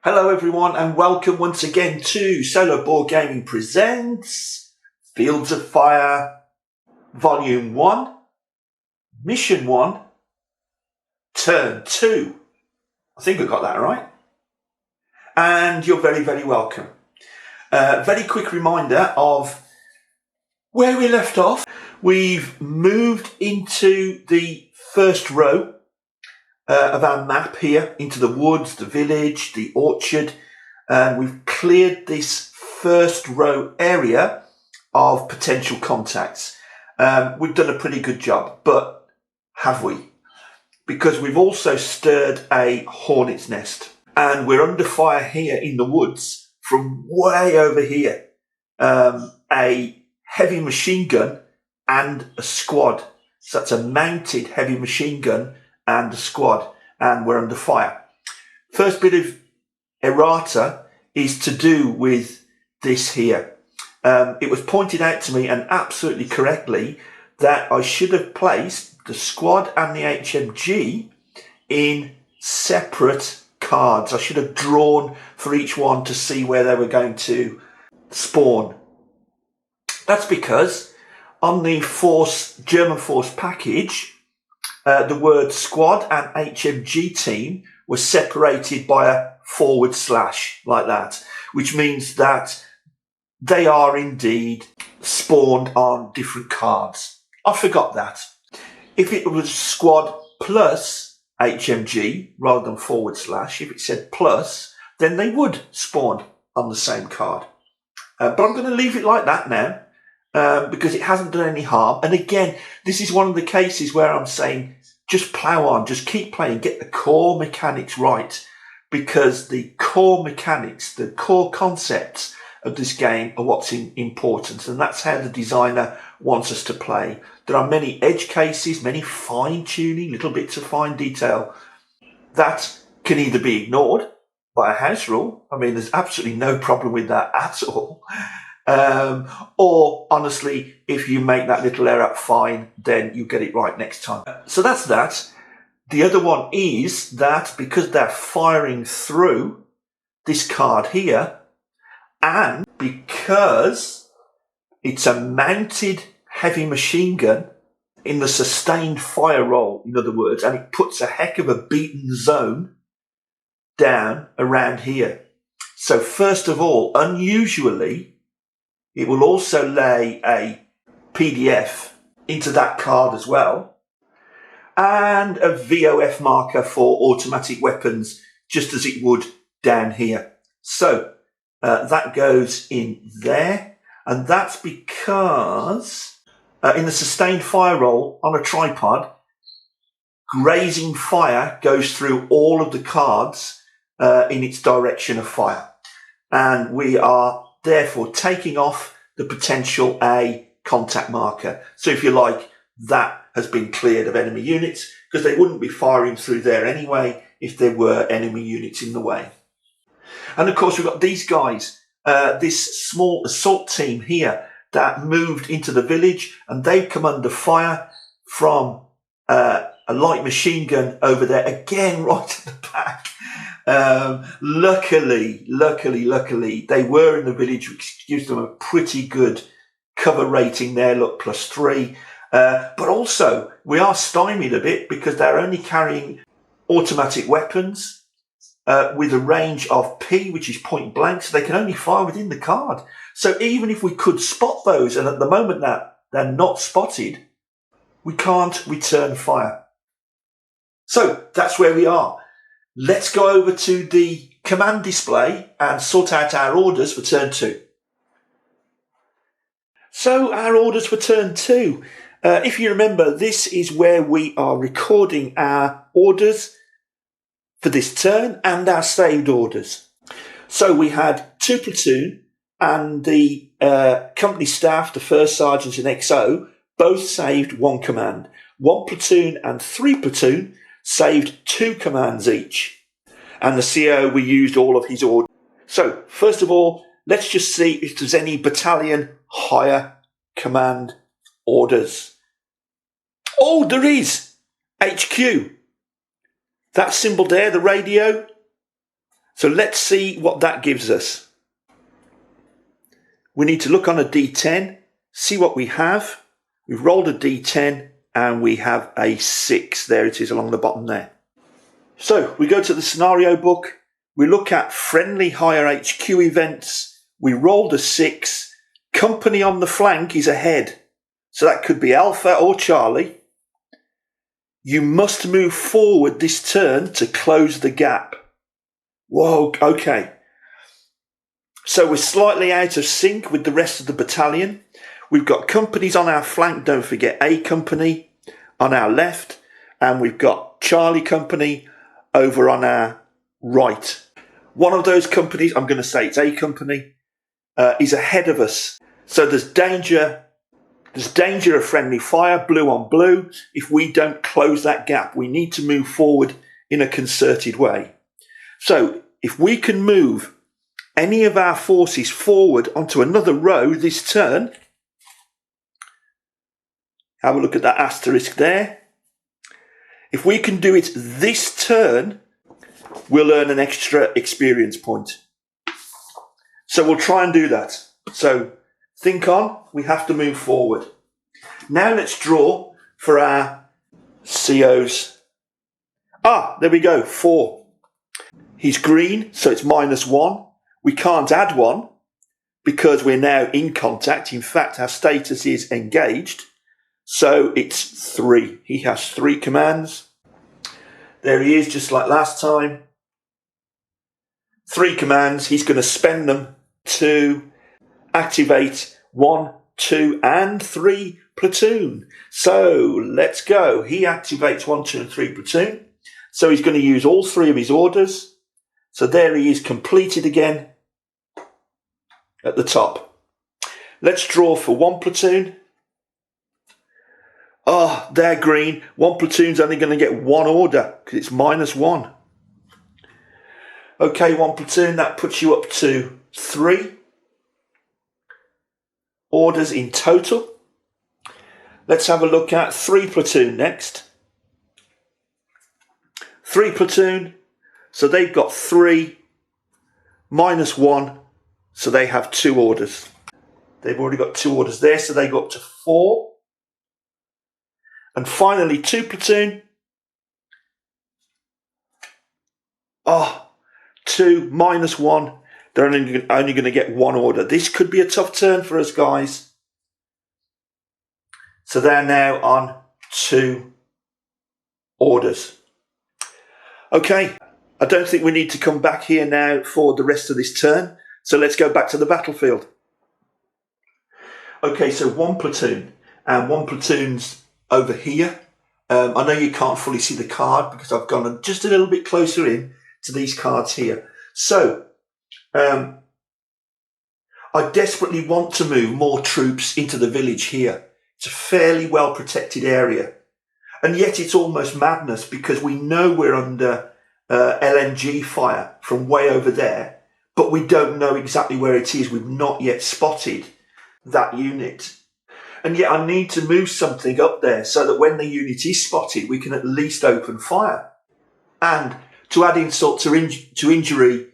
Hello everyone and welcome once again to Solo Board Gaming presents Fields of Fire Volume 1, Mission 1, Turn 2. I think I got that right. And you're very, very welcome. Very quick reminder of where we left off. We've moved into the first row of our map here, into the woods, the village, the orchard, and we've cleared this first row area of potential contacts. We've done a pretty good job, but have we? Because we've also stirred a hornet's nest, and we're under fire here in the woods from way over here. A heavy machine gun and a squad. So that's a mounted heavy machine gun and a squad, and we're under fire. First bit of errata is to do with this here. It was pointed out to me, and absolutely correctly, that I should have placed the squad and the HMG in separate cards. I should have drawn for each one to see where they were going to spawn. That's because on the German Force package, the word squad and HMG team were separated by a / like that, which means that they are indeed spawned on different cards. I forgot that. If it was squad plus HMG rather than / if it said plus, then they would spawn on the same card. But I'm going to leave it like that now. Because it hasn't done any harm. And again, this is one of the cases where I'm saying just plough on, just keep playing, get the core mechanics right, because the core mechanics, the core concepts of this game are what's important, and that's how the designer wants us to play. There are many edge cases, many fine-tuning, little bits of fine detail that can either be ignored by a house rule. I mean, there's absolutely no problem with that at all. Or honestly, if you make that little error, fine, then you get it right next time. So that's that. The other one is that because they're firing through this card here, and because it's a mounted heavy machine gun in the sustained fire roll, in other words, and it puts a heck of a beaten zone down around here. So first of all, unusually, it will also lay a PDF into that card as well, and a VOF marker for automatic weapons, just as it would down here. So that goes in there, and that's because in the sustained fire roll on a tripod, grazing fire goes through all of the cards in its direction of fire, and we are therefore taking off the potential A contact marker. So if you like, that has been cleared of enemy units, because they wouldn't be firing through there anyway if there were enemy units in the way. And of course, we've got these guys, this small assault team here that moved into the village, and they've come under fire from a light machine gun over there, again right at the back. Luckily, they were in the village, which gives them a pretty good cover rating there. Look, +3. But also, we are stymied a bit because they're only carrying automatic weapons with a range of P, which is point blank, so they can only fire within the card. So even if we could spot those, and at the moment that they're not spotted, we can't return fire. So that's where we are. Let's go over to the command display and sort out our orders for turn 2. So our orders for turn 2. If you remember, this is where we are recording our orders for this turn and our saved orders. So we had 2 platoon and the company staff, the first sergeant and XO, both saved 1 command. 1 platoon and 3 platoon saved 2 commands each. And the CO, we used all of his orders. So, first of all, let's just see if there's any battalion higher command orders. Oh, there is! HQ. That symbol there, the radio, So let's see what that gives us. We need to look on a D10, see what we have. We've rolled a D10 and we have a 6. There it is along the bottom there. So we go to the scenario book. We look at friendly hire HQ events. We rolled a 6. Company on the flank is ahead. So that could be Alpha or Charlie. You must move forward this turn to close the gap. Whoa, okay. So we're slightly out of sync with the rest of the battalion. We've got companies on our flank, don't forget A Company on our left, and we've got Charlie Company over on our right. One of those companies, I'm going to say it's A Company, is ahead of us. So there's danger of friendly fire, blue on blue. If we don't close that gap, we need to move forward in a concerted way. So if we can move any of our forces forward onto another row this turn, have a look at that asterisk there. If we can do it this turn, we'll earn an extra experience point. So we'll try and do that. So think on, we have to move forward. Now let's draw for our COs. There we go, 4. He's green, so it's -1. We can't add 1 because we're now in contact. In fact, our status is engaged. So it's 3. He has 3 commands. There he is, just like last time. 3 commands. He's going to spend them to activate 1, 2, and 3 platoon. So let's go. He activates 1, 2, and 3 platoon. So he's going to use all 3 of his orders. So there he is, completed again at the top. Let's draw for 1 platoon. They're green. 1 platoon's only going to get 1 order because it's -1. Okay, 1 platoon, that puts you up to 3 orders in total. Let's have a look at 3 platoon next. 3 platoon, so they've got 3 -1, so they have 2 orders. They've already got 2 orders there, so they go up to 4. And finally, 2 platoon. 2 -1. They're only going to get 1 order. This could be a tough turn for us, guys. So they're now on 2 orders. Okay, I don't think we need to come back here now for the rest of this turn. So let's go back to the battlefield. Okay, so 1 platoon. And 1 platoon's over here. I know you can't fully see the card because I've gone just a little bit closer in to these cards here. So, I desperately want to move more troops into the village here. It's a fairly well protected area. And yet it's almost madness because we know we're under LMG fire from way over there, but we don't know exactly where it is. We've not yet spotted that unit. And yet I need to move something up there so that when the unit is spotted, we can at least open fire. And to add insult to injury,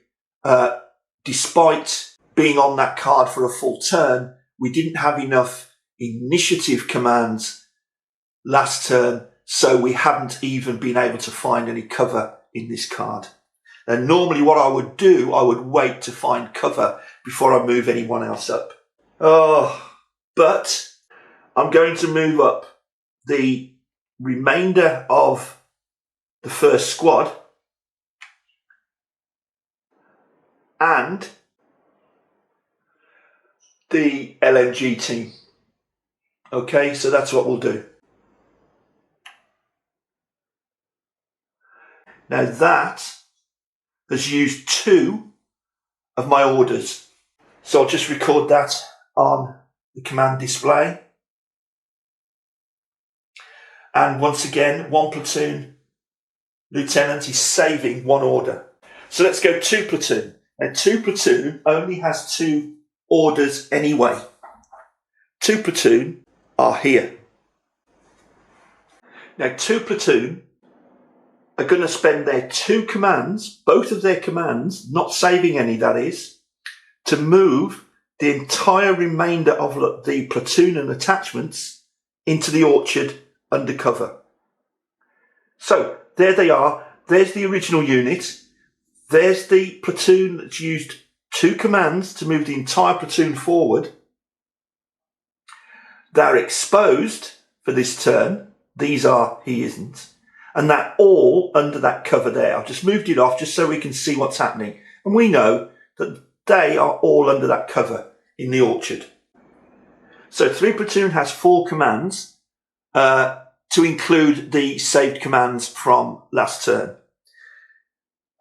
despite being on that card for a full turn, we didn't have enough initiative commands last turn, so we haven't even been able to find any cover in this card. And normally what I would do, I would wait to find cover before I move anyone else up. But I'm going to move up the remainder of the first squad and the LMG team. Okay, so that's what we'll do. Now that has used 2 of my orders. So I'll just record that on the command display. And once again, 1 platoon lieutenant is saving 1 order. So let's go 2 platoon. Now 2 platoon only has 2 orders anyway. 2 platoon are here. Now 2 platoon are going to spend their 2 commands, both of their commands, not saving any that is, to move the entire remainder of the platoon and attachments into the orchard under cover. So there they are. There's the original unit. There's the platoon that's used 2 commands to move the entire platoon forward. They're exposed for this turn. These are, he isn't. And they're all under that cover there. I've just moved it off just so we can see what's happening. And we know that they are all under that cover in the orchard. So 3 platoon has 4 commands to include the saved commands from last turn.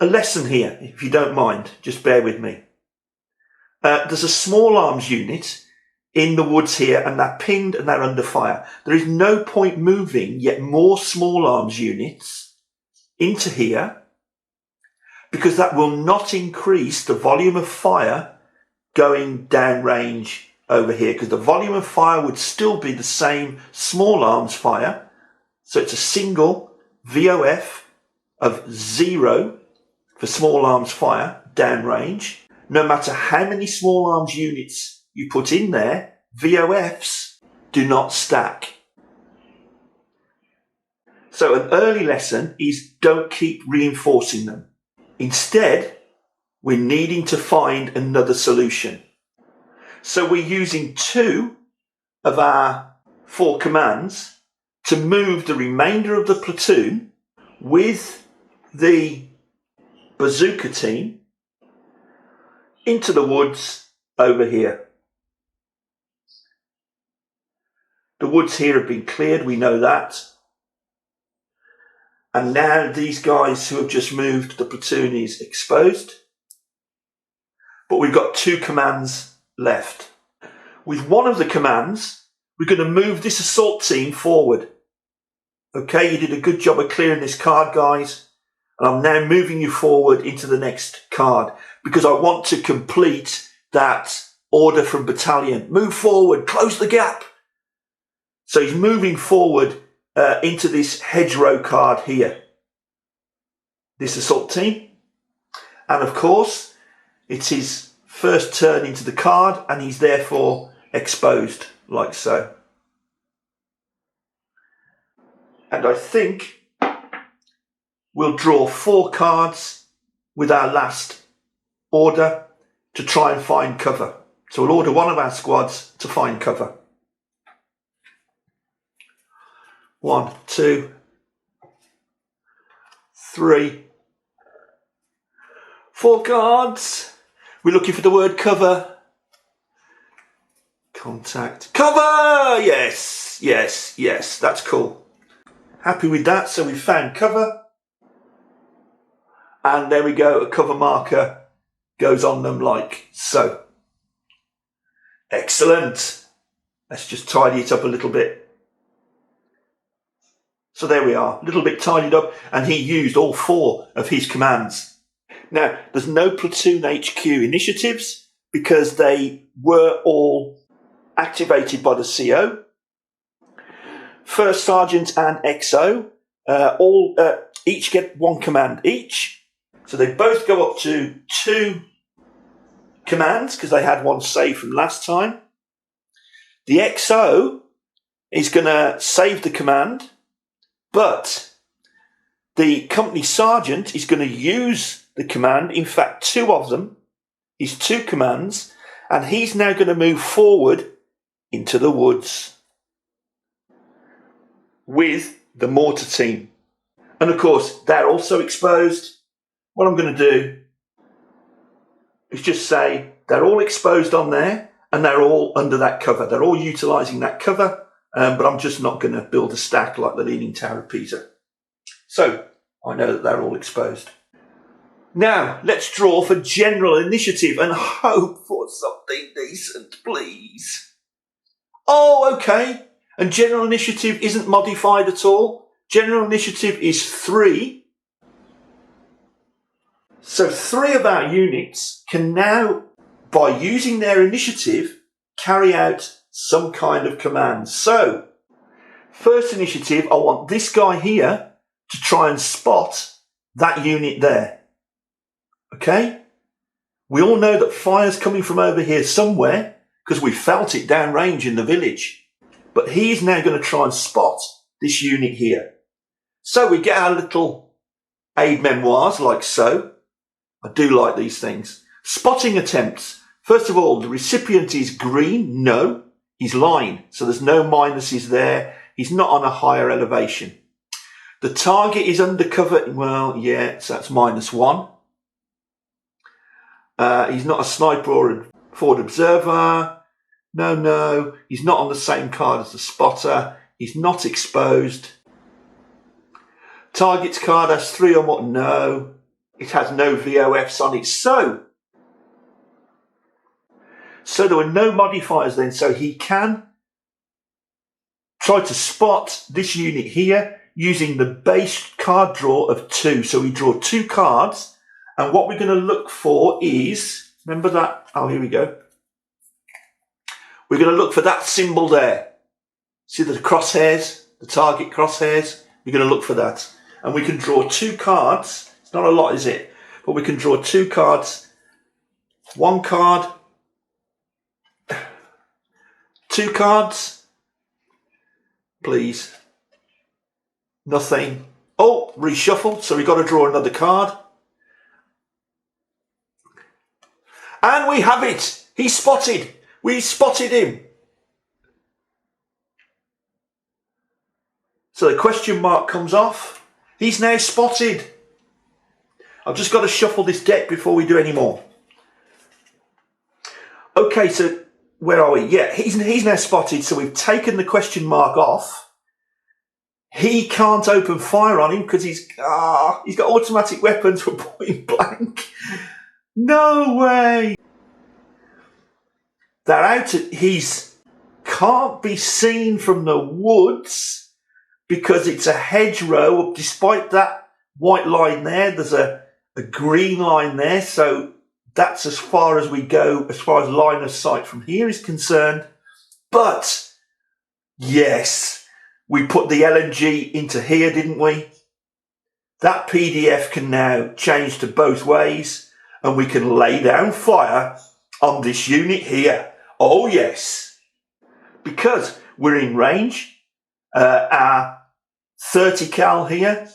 A lesson here, if you don't mind, just bear with me. There's a small arms unit in the woods here, and they're pinned and they're under fire. There is no point moving yet more small arms units into here, because that will not increase the volume of fire going down range over here, because the volume of fire would still be the same small arms fire. So it's a single VOF of 0 for small arms fire downrange. No matter how many small arms units you put in there, VOFs do not stack. So an early lesson is don't keep reinforcing them. Instead, we're needing to find another solution. So we're using 2 of our 4 commands to move the remainder of the platoon with the bazooka team into the woods over here. The woods here have been cleared, we know that. And now these guys who have just moved, the platoon is exposed. But we've got 2 commands left. With one of the commands, we're going to move this assault team forward. Okay, you did a good job of clearing this card, guys. And I'm now moving you forward into the next card, because I want to complete that order from battalion. Move forward, close the gap. So he's moving forward into this hedgerow card here. This assault team. And of course, it's his first turn into the card, and he's therefore exposed, like so. And I think we'll draw 4 cards with our last order to try and find cover. So we'll order one of our squads to find cover. 1, 2, 3, 4 cards. We're looking for the word cover. Contact. Cover! Yes, yes, yes. That's cool. Happy with that. So we've found cover. And there we go. A cover marker goes on them like so. Excellent. Let's just tidy it up a little bit. So there we are, a little bit tidied up, and he used all 4 of his commands. Now, there's no platoon HQ initiatives because they were all activated by the CO. First Sergeant and XO each get 1 command each. So they both go up to 2 commands because they had 1 save from last time. The XO is going to save the command, but the company sergeant is going to use the command, in fact 2 of them, his 2 commands, and he's now going to move forward into the woods with the mortar team. And of course, they're also exposed. What I'm going to do is just say they're all exposed on there and they're all under that cover. They're all utilising that cover. But I'm just not going to build a stack like the Leaning Tower of Pisa. So I know that they're all exposed. Now let's draw for general initiative and hope for something decent, please. Oh, okay. And general initiative isn't modified at all. General initiative is 3. So 3 of our units can now, by using their initiative, carry out some kind of command. So, first initiative, I want this guy here to try and spot that unit there. Okay? We all know that fire's coming from over here somewhere because we felt it downrange in the village. But he's now going to try and spot this unit here. So we get our little aid memoirs like so. I do like these things. Spotting attempts. First of all, the recipient is green. No, he's line. So there's no minuses there. He's not on a higher elevation. The target is undercover. Well, yeah, so that's -1. He's not a sniper or a forward observer. No. He's not on the same card as the spotter. He's not exposed. Target's card has 3 or more. No. It has no VOFs on it. So there were no modifiers then. So he can try to spot this unit here using the base card draw of 2. So we draw 2 cards. And what we're going to look for is, remember that? Oh, here we go. We're going to look for that symbol there. See the crosshairs, the target crosshairs? We're going to look for that. And we can draw 2 cards. It's not a lot, is it? But we can draw 2 cards. 1 card. 2 cards. Please. Nothing. Oh, reshuffle. So we've got to draw another card. And we have it. He's spotted. We spotted him. So the question mark comes off. He's now spotted. I've just got to shuffle this deck before we do any more. Okay, so where are we? Yeah, he's now spotted. So we've taken the question mark off. He can't open fire on him because he's got automatic weapons for point blank. No way. They're out. He's can't be seen from the woods because it's a hedgerow. Despite that white line there, there's a green line there. So that's as far as we go, as far as line of sight from here is concerned. But yes, we put the LNG into here, didn't we? That PDF can now change to both ways and we can lay down fire on this unit here. Oh yes, because we're in range. Our 30 cal here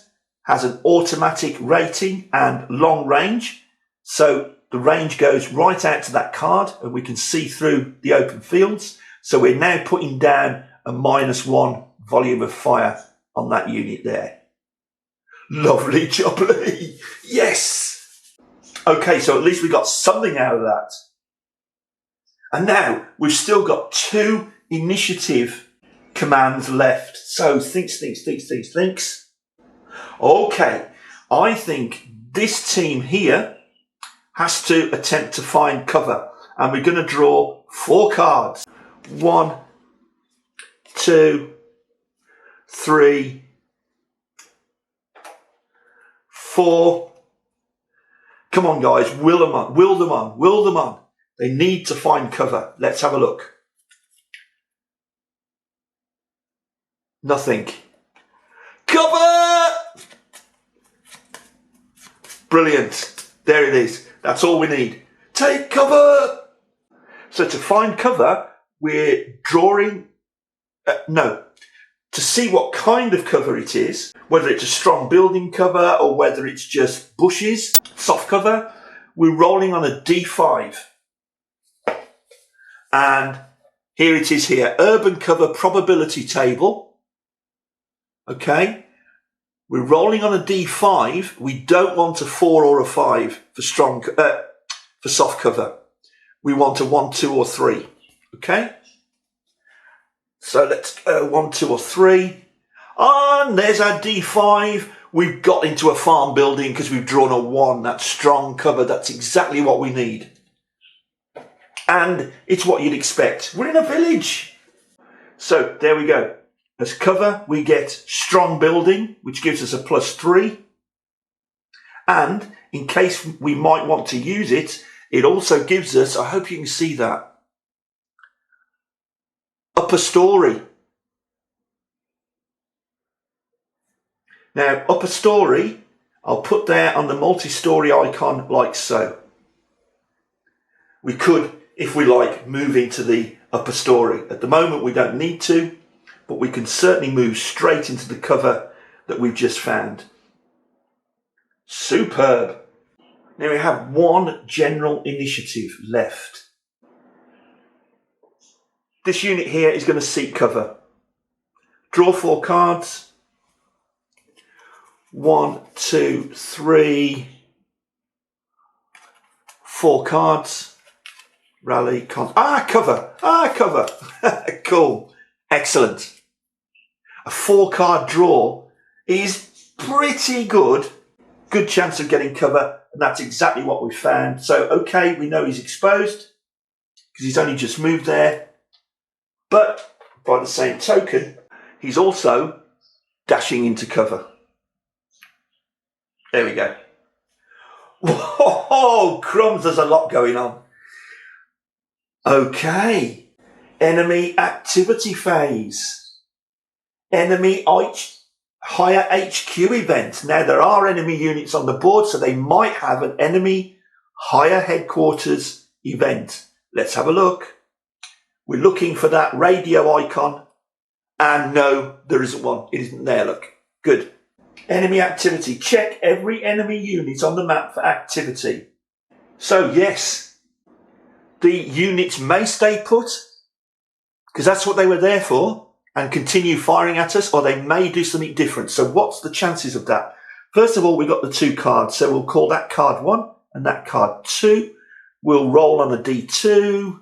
has an automatic rating and long range. So the range goes right out to that card and we can see through the open fields. So we're now putting down a -1 volume of fire on that unit there. Lovely jubbly. Yes. Okay, so at least we got something out of that. And now we've still got 2 initiative commands left. So thinks. Okay, I think this team here has to attempt to find cover. And we're going to draw 4 cards. 1, 2, 3, 4. Come on, guys, will them on. They need to find cover. Let's have a look. Nothing. Cover! Brilliant. There it is. That's all we need. Take cover! So to find cover, we're drawing... to see what kind of cover it is, whether it's a strong building cover or whether it's just bushes, soft cover, we're rolling on a D5. And here it is here, urban cover probability table. Okay, we're rolling on a D5. We don't want a 4 or a 5 for for soft cover. We want a 1, 2 or 3. Okay, so let's go 1, 2 or 3. And there's our D5. We've got into a farm building because we've drawn a 1. That's strong cover. That's exactly what we need. And it's what you'd expect. We're in a village. So there we go. As cover, we get strong building, which gives us a +3. And in case we might want to use it, it also gives us, I hope you can see that, upper story. Now, upper story, I'll put there on the multi-story icon like so. We could, if we like, move into the upper story. At the moment, we don't need to, but we can certainly move straight into the cover that we've just found. Superb. Now we have one general initiative left. This unit here is going to seek cover. Draw 4 cards. 1, 2, 3, 4 cards. Rally, cover. Cover. Cool. Excellent. A 4-card draw is pretty good. Good chance of getting cover, and that's exactly what we found. So, okay, we know he's exposed because he's only just moved there. But by the same token, he's also dashing into cover. There we go. Whoa, crumbs, there's a lot going on. Okay. Enemy activity phase. Enemy higher HQ event. Now, there are enemy units on the board, so they might have an enemy higher headquarters event. Let's have a look. We're looking for that radio icon. And no, there isn't one. It isn't there, look. Good. Enemy activity. Check every enemy unit on the map for activity. So, yes, the units may stay put, because that's what they were there for, and continue firing at us, or they may do something different. So what's the chances of that? First of all, we've got the 2 cards. So we'll call that card 1 and that card 2. We'll roll on a D2.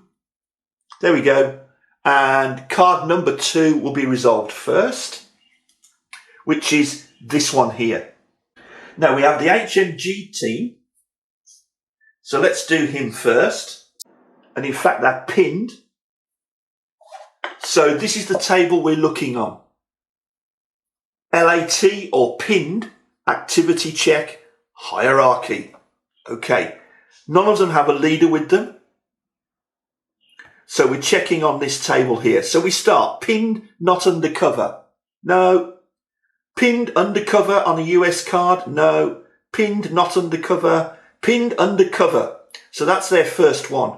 There we go. And card number 2 will be resolved first, which is this one here. Now we have the HMG team. So let's do him first. And in fact, they're pinned. So this is the table we're looking on. LAT or pinned activity check hierarchy. Okay. None of them have a leader with them. So we're checking on this table here. So we start pinned, not undercover. No. Pinned undercover on a US card. No. Pinned, not undercover. Pinned undercover. So that's their first one.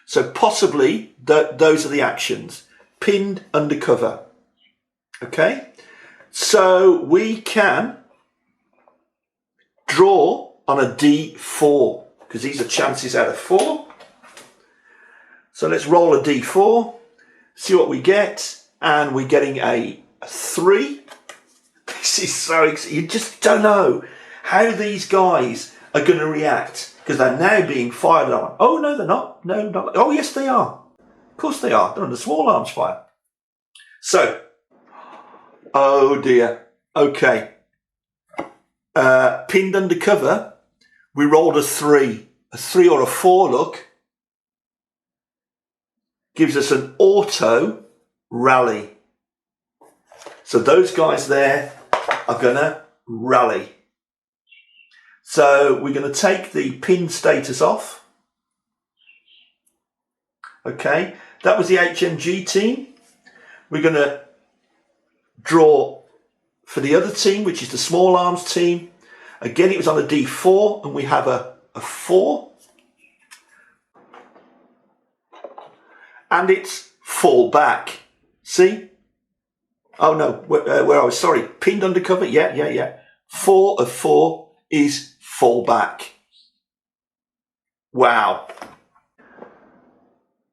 So possibly those are the actions. Pinned undercover. Okay. So we can draw on a D4 because these are chances out of 4. So let's roll a D4, see what we get, and we're getting a 3. This is so exciting. You just don't know how these guys are going to react because they're now being fired on. Oh, no, they're not. No, not. Oh, yes, they are. Of course they are. They're under small arms fire. So, oh dear. Okay. Pinned undercover, we rolled a 3. A 3 or a 4, look. Gives us an auto rally. So those guys there are going to rally. So we're going to take the pin status off. Okay, that was the HMG team. We're going to draw for the other team, which is the small arms team. Again, it was on a D4 and we have a 4. And it's fall back. See? Oh no, where I was, sorry. Pinned undercover, yeah. 4 of 4 is fall back. Wow.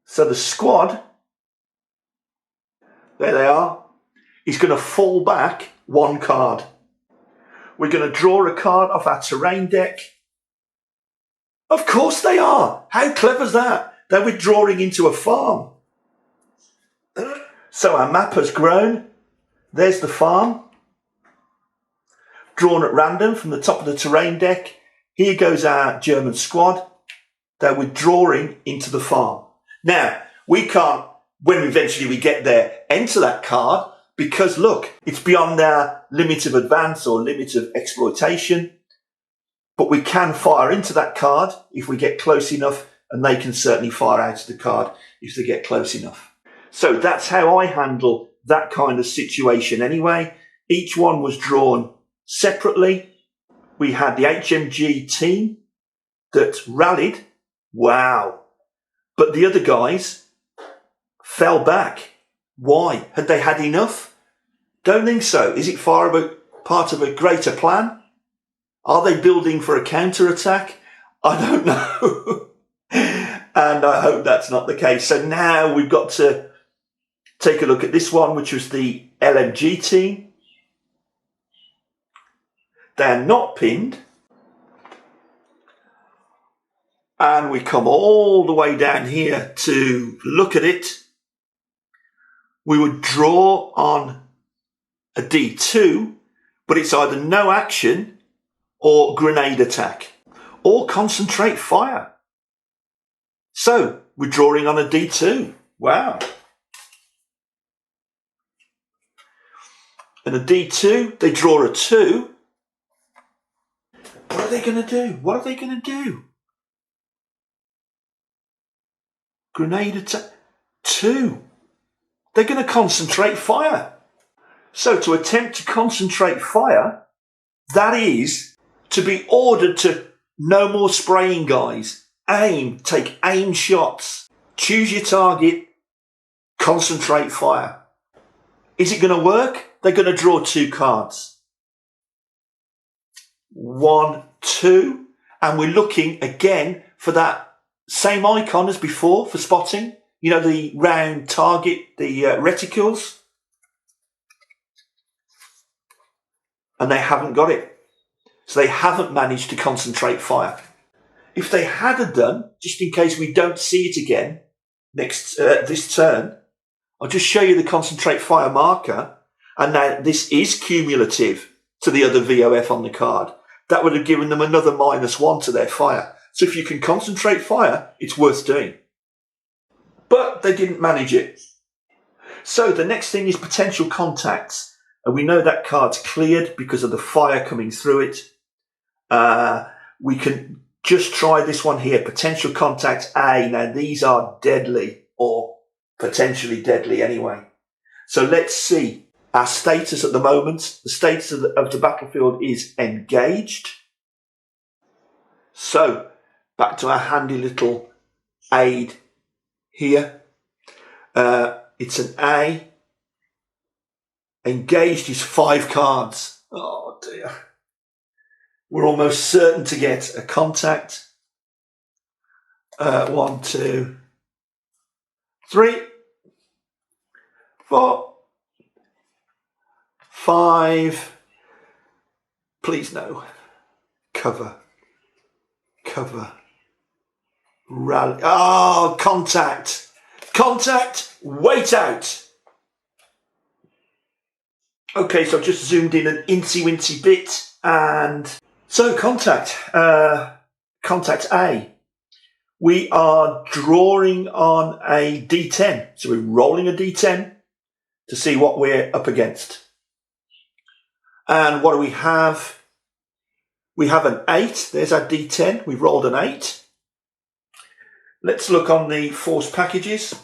So the squad, there they are, is going to fall back 1 card. We're going to draw a card off our terrain deck. Of course they are. How clever is that? They're withdrawing into a farm. So our map has grown. There's the farm. Drawn at random from the top of the terrain deck. Here goes our German squad. They're withdrawing into the farm. Now, we can't, when eventually we get there, enter that card because, look, it's beyond our limit of advance or limit of exploitation. But we can fire into that card if we get close enough, and they can certainly fire out of the card if they get close enough. So that's how I handle that kind of situation anyway. Each one was drawn Separately, we had the HMG team that rallied. Wow. But the other guys fell back. Why? Had they had enough? Don't think so. Is it part of a greater plan? Are they building for a counter-attack? I don't know. And I hope that's not the case. So now we've got to take a look at this one, which was the LMG team. They're not pinned. And we come all the way down here to look at it. We would draw on a D2, but it's either no action or grenade attack or concentrate fire. So we're drawing on a D2. Wow. And a D2, they draw a 2. What are they going to do? What are they going to do? Grenade attack. 2. They're going to concentrate fire. So to attempt to concentrate fire, that is to be ordered to no more spraying, guys. Aim. Take aim shots. Choose your target. Concentrate fire. Is it going to work? They're going to draw 2 cards. 1, 2. And we're looking again for that same icon as before for spotting. You know, the round target, the reticles. And they haven't got it. So they haven't managed to concentrate fire. If they had done, just in case we don't see it again this turn, I'll just show you the concentrate fire marker. And now this is cumulative to the other VOF on the card. That would have given them another -1 to their fire. So if you can concentrate fire, it's worth doing. But they didn't manage it. So the next thing is potential contacts. And we know that card's cleared because of the fire coming through it. We can just try this one here. Potential contacts A. Now these are deadly, or potentially deadly anyway. So let's see. Our status at the moment, the status of the battlefield is engaged. So back to our handy little aid here. It's an A. Engaged is 5 cards. Oh dear. We're almost certain to get a contact. 1, 2, 3, 4, 5. Please no. Cover. Rally. Oh, contact. Contact. Wait out. Okay, so I've just zoomed in an incy-wincy bit, and so contact A. We are drawing on a D10. So we're rolling a D10 to see what we're up against. And what do we have? We have an 8. There's our D10. We've rolled an 8. Let's look on the force packages.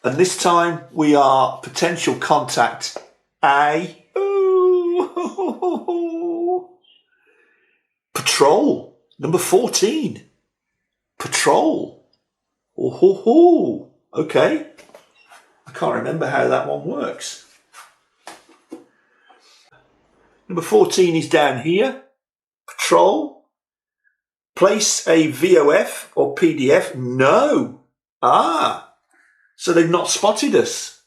And this time we are potential contact A. Ooh. Patrol, number 14. Patrol. Oh, okay. I can't remember how that one works. Number 14 is down here. Patrol. Place a VOF or PDF. No. So they've not spotted us.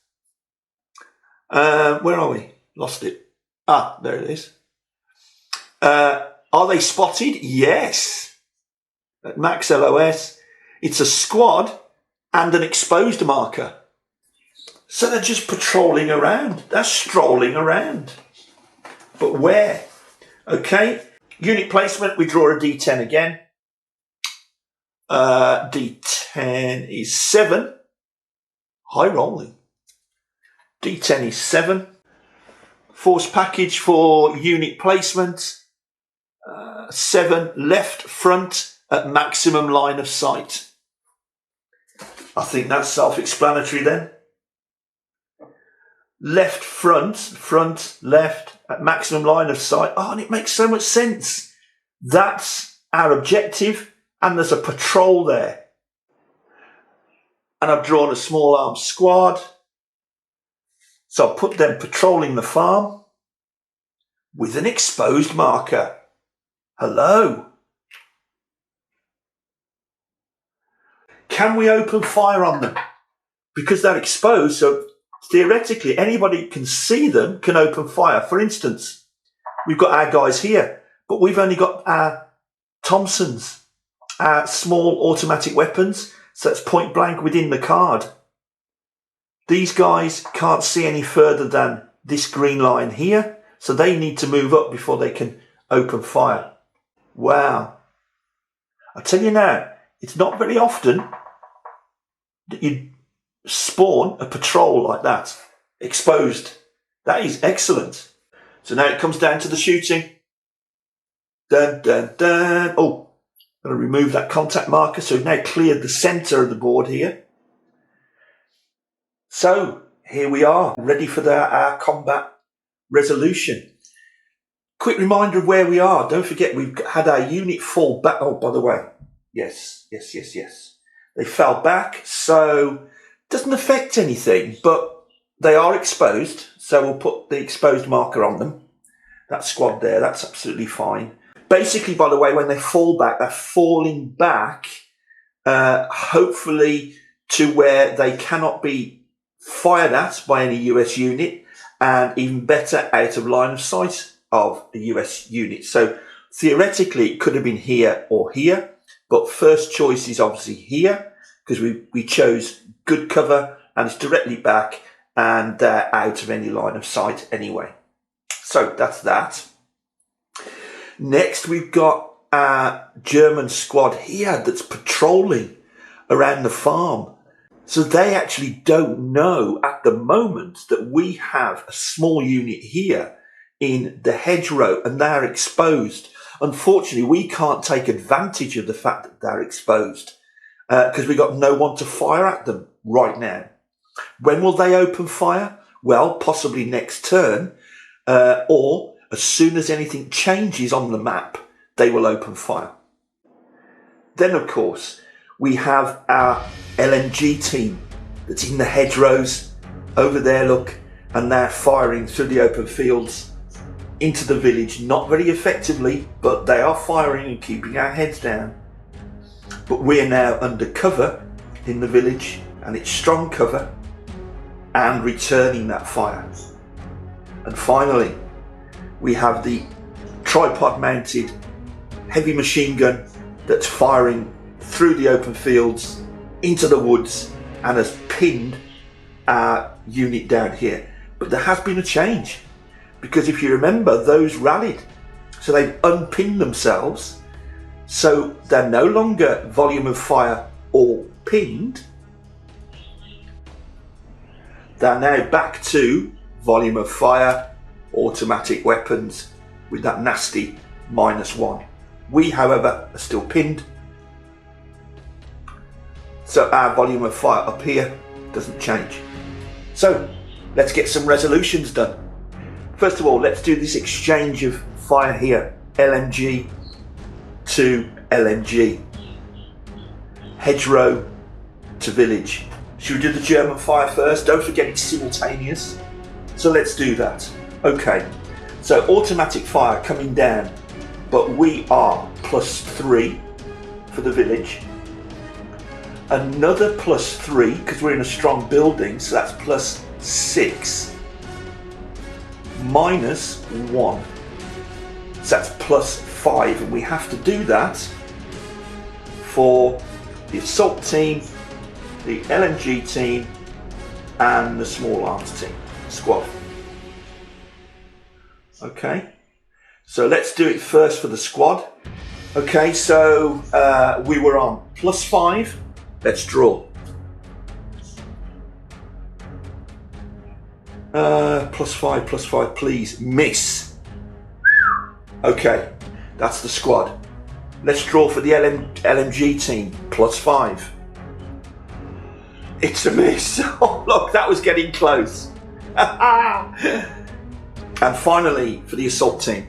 Where are we? Lost it. There it is. Are they spotted? Yes. At max LOS. It's a squad and an exposed marker. So they're just patrolling around. They're strolling around. But where? Okay. Unit placement, we draw a D10 again. D10 is 7. High rolling. D10 is 7. Force package for unit placement. 7 left front at maximum line of sight. I think that's self-explanatory then. Left front, left at maximum line of sight. Oh, and it makes so much sense. That's our objective, and there's a patrol there. And I've drawn a small arms squad. So I'll put them patrolling the farm with an exposed marker. Hello. Can we open fire on them? Because they're exposed, so theoretically anybody can see them, can open fire. For instance, we've got our guys here, but we've only got our Thompsons, our small automatic weapons, so that's point blank within the card. These guys can't see any further than this green line here, so they need to move up before they can open fire. Wow. I tell you now, it's not very often that you spawn a patrol like that, exposed. That is excellent. So now it comes down to the shooting. Dun, dun, dun. Oh, I'm going to remove that contact marker. So we've now cleared the centre of the board here. So here we are, ready for our combat resolution. Quick reminder of where we are. Don't forget we've had our unit fall back. Oh, by the way, yes. They fell back, so it doesn't affect anything, but they are exposed. So we'll put the exposed marker on them. That squad there, that's absolutely fine. Basically, by the way, when they fall back, they're falling back, hopefully to where they cannot be fired at by any US unit, and even better, out of line of sight of the US unit. So theoretically it could have been here or here, but first choice is obviously here because we chose good cover and it's directly back and out of any line of sight anyway. So that's that. Next we've got our German squad here that's patrolling around the farm. So they actually don't know at the moment that we have a small unit here in the hedgerow and they're exposed. Unfortunately, we can't take advantage of the fact that they're exposed because we've got no one to fire at them right now. When will they open fire? Well, possibly next turn or as soon as anything changes on the map, they will open fire. Then, of course, we have our LMG team that's in the hedgerows over there, look, and they're firing through the open fields into the village, not very effectively, but they are firing and keeping our heads down. But we're now under cover in the village, and it's strong cover, and returning that fire. And finally, we have the tripod mounted heavy machine gun that's firing through the open fields into the woods and has pinned our unit down here. But there has been a change because if you remember, those rallied, so they've unpinned themselves, so they're no longer volume of fire or pinned. They're now back to volume of fire, automatic weapons with that nasty -1. We, however, are still pinned. So our volume of fire up here doesn't change. So let's get some resolutions done. First of all, let's do this exchange of fire here. LMG to LMG. Hedgerow to village. Should we do the German fire first? Don't forget it's simultaneous. So let's do that. Okay, so automatic fire coming down, but we are +3 for the village. Another +3 because we're in a strong building, so that's +6 -1, so that's +5, and we have to do that for the assault team, the LMG team, and the small arms team squad. Okay, so let's do it first for the squad. Okay, so we were on +5. Let's draw. +5, please. Miss. Okay, that's the squad. Let's draw for the LMG team. +5. It's a miss. Oh, look, that was getting close. And finally, for the assault team,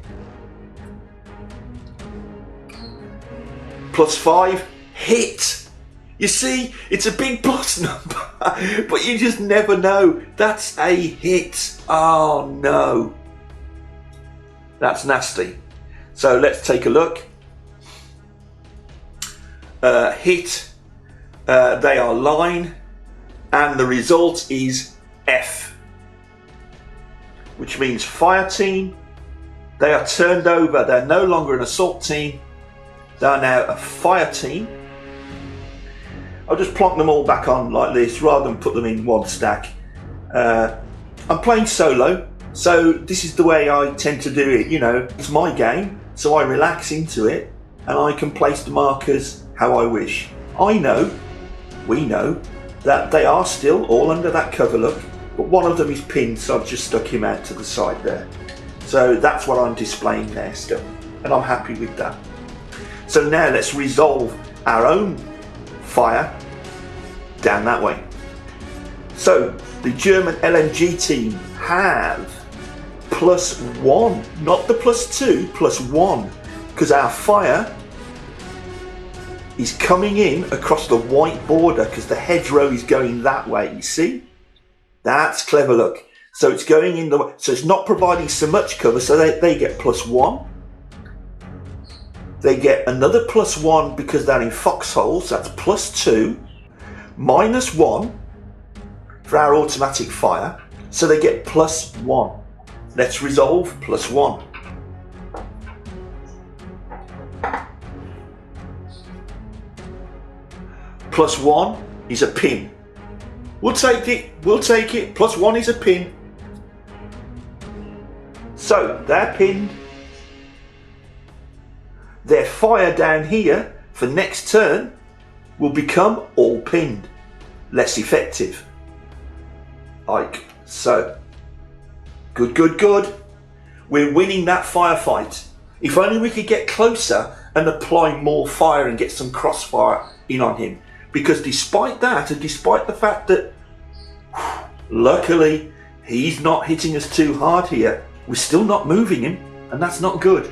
+5, hit. You see, it's a big plus number, but you just never know. That's a hit. Oh no. That's nasty. So let's take a look. Hit, they are line, and the result is F, which means fire team. They are turned over. They're no longer an assault team. They are now a fire team. I'll just plonk them all back on like this rather than put them in one stack. I'm playing solo, so this is the way I tend to do it. You know, it's my game, so I relax into it and I can place the markers how I wish. I know, we know, that they are still all under that cover look, but one of them is pinned, so I've just stuck him out to the side there. So that's what I'm displaying there still, and I'm happy with that. So now let's resolve our own fire down that way. So the German LMG team have +1, not the +2, +1, because our fire is coming in across the white border because the hedgerow is going that way, you see? That's clever, look. So it's going in the, so it's not providing so much cover, so they get +1. They get another +1 because they're in foxholes, so that's +2. -1 for our automatic fire, so they get +1. Let's resolve +1. +1 is a pin. We'll take it, we'll take it. +1 is a pin. So they're pinned. Their fire down here for next turn will become all pinned, less effective, like so. Good, good, good. We're winning that firefight. If only we could get closer and apply more fire and get some crossfire in on him. Because despite that, and despite the fact that luckily he's not hitting us too hard here, we're still not moving him, and that's not good.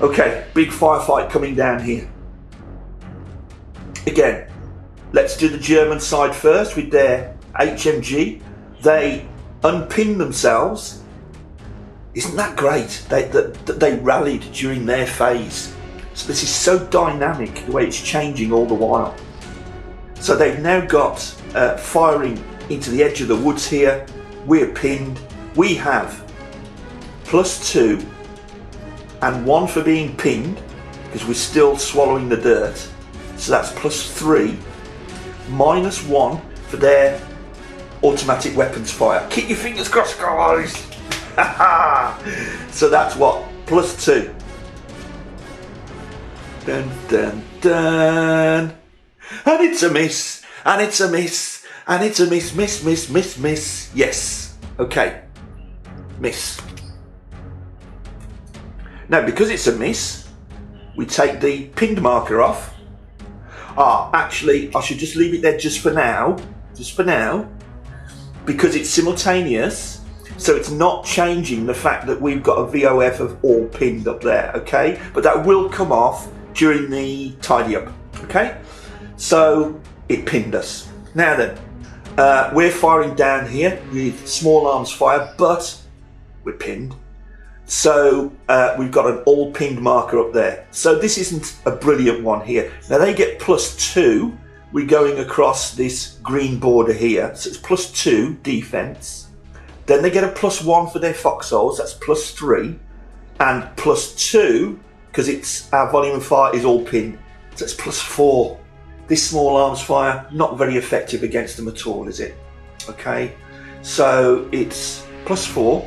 Okay, big firefight coming down here. Again, let's do the German side first with their HMG. They unpinned themselves. Isn't that great? They rallied during their phase. So this is so dynamic, the way it's changing all the while. So they've now got firing into the edge of the woods here. We're pinned. We have +2 and 1 for being pinned because we're still swallowing the dirt. So that's +3, -1 for their automatic weapons fire. Keep your fingers crossed, guys. So that's what? +2. Dun dun dun. And it's a miss, and it's a miss, and it's a miss, miss, miss, miss, miss. Yes. Okay. Miss. Now, because it's a miss, we take the pinned marker off. Actually, I should just leave it there just for now. Just for now. Because it's simultaneous, so it's not changing the fact that we've got a VOF of all pinned up there, okay? But that will come off during the tidy up, okay? So it pinned us. Now then, we're firing down here with small arms fire, but we're pinned. So we've got an all pinned marker up there. So this isn't a brilliant one here. Now they get +2. We're going across this green border here. So it's +2 defense. Then they get a +1 for their foxholes. That's +3. And +2, because it's our volume of fire is all pinned. So it's +4. This small arms fire, not very effective against them at all, is it? Okay, so it's +4.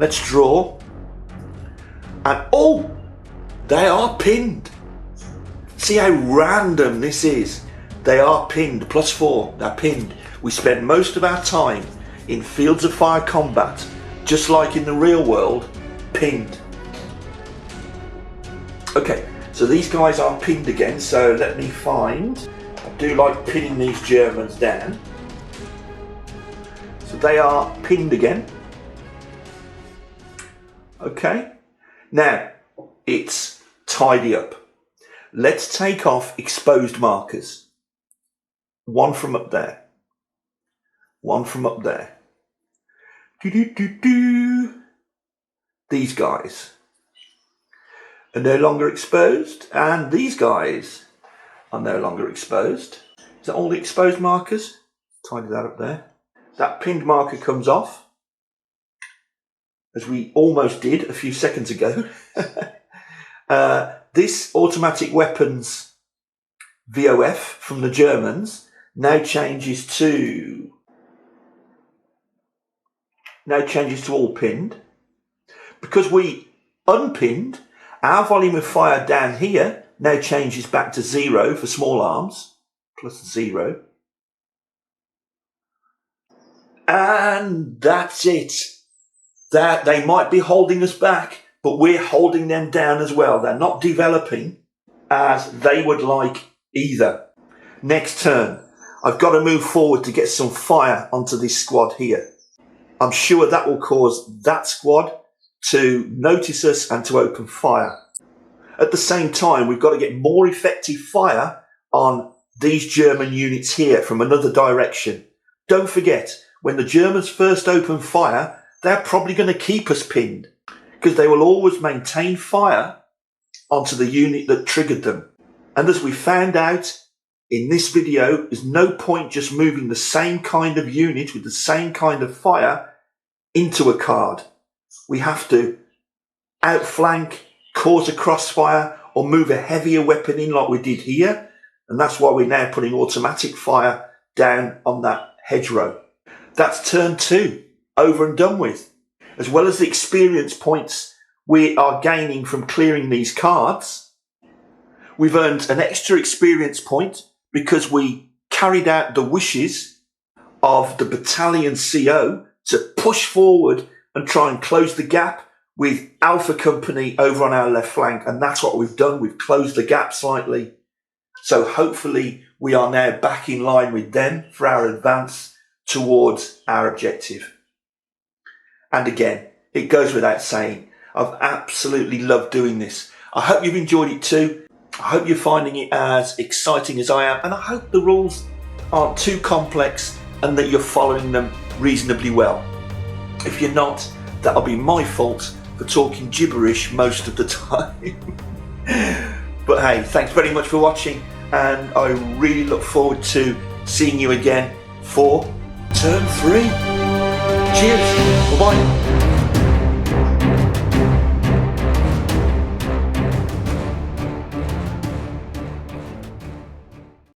Let's draw. And oh, they are pinned. See how random this is. They are pinned, +4, they're pinned. We spend most of our time in fields of fire combat, just like in the real world, pinned. Okay. So these guys are pinned again, so let me find. I do like pinning these Germans down. So they are pinned again. Okay, now it's tidy up. Let's take off exposed markers. One from up there. One from up there. These guys are no longer exposed, and these guys are no longer exposed. Is that all the exposed markers? Tidy that up there. That pinned marker comes off, as we almost did a few seconds ago. This automatic weapons VOF from the Germans now changes to all pinned. Because we unpinned, our volume of fire down here now changes back to 0 for small arms, plus 0. And that's it. That they might be holding us back, but we're holding them down as well. They're not developing as they would like either. Next turn, I've got to move forward to get some fire onto this squad here. I'm sure that will cause that squad to notice us and to open fire. At the same time, we've got to get more effective fire on these German units here from another direction. Don't forget, when the Germans first open fire, they're probably going to keep us pinned because they will always maintain fire onto the unit that triggered them. And as we found out in this video, there's no point just moving the same kind of unit with the same kind of fire into a card. We have to outflank, cause a crossfire, or move a heavier weapon in like we did here. And that's why we're now putting automatic fire down on that hedgerow. That's turn 2, over and done with. As well as the experience points we are gaining from clearing these cards, we've earned an extra experience point because we carried out the wishes of the battalion CO to push forward and try and close the gap with Alpha Company over on our left flank. And that's what we've done. We've closed the gap slightly. So hopefully we are now back in line with them for our advance towards our objective. And again, it goes without saying, I've absolutely loved doing this. I hope you've enjoyed it too. I hope you're finding it as exciting as I am. And I hope the rules aren't too complex and that you're following them reasonably well. If you're not, that'll be my fault for talking gibberish most of the time. But hey, thanks very much for watching, and I really look forward to seeing you again for turn 3. Cheers. Bye-bye.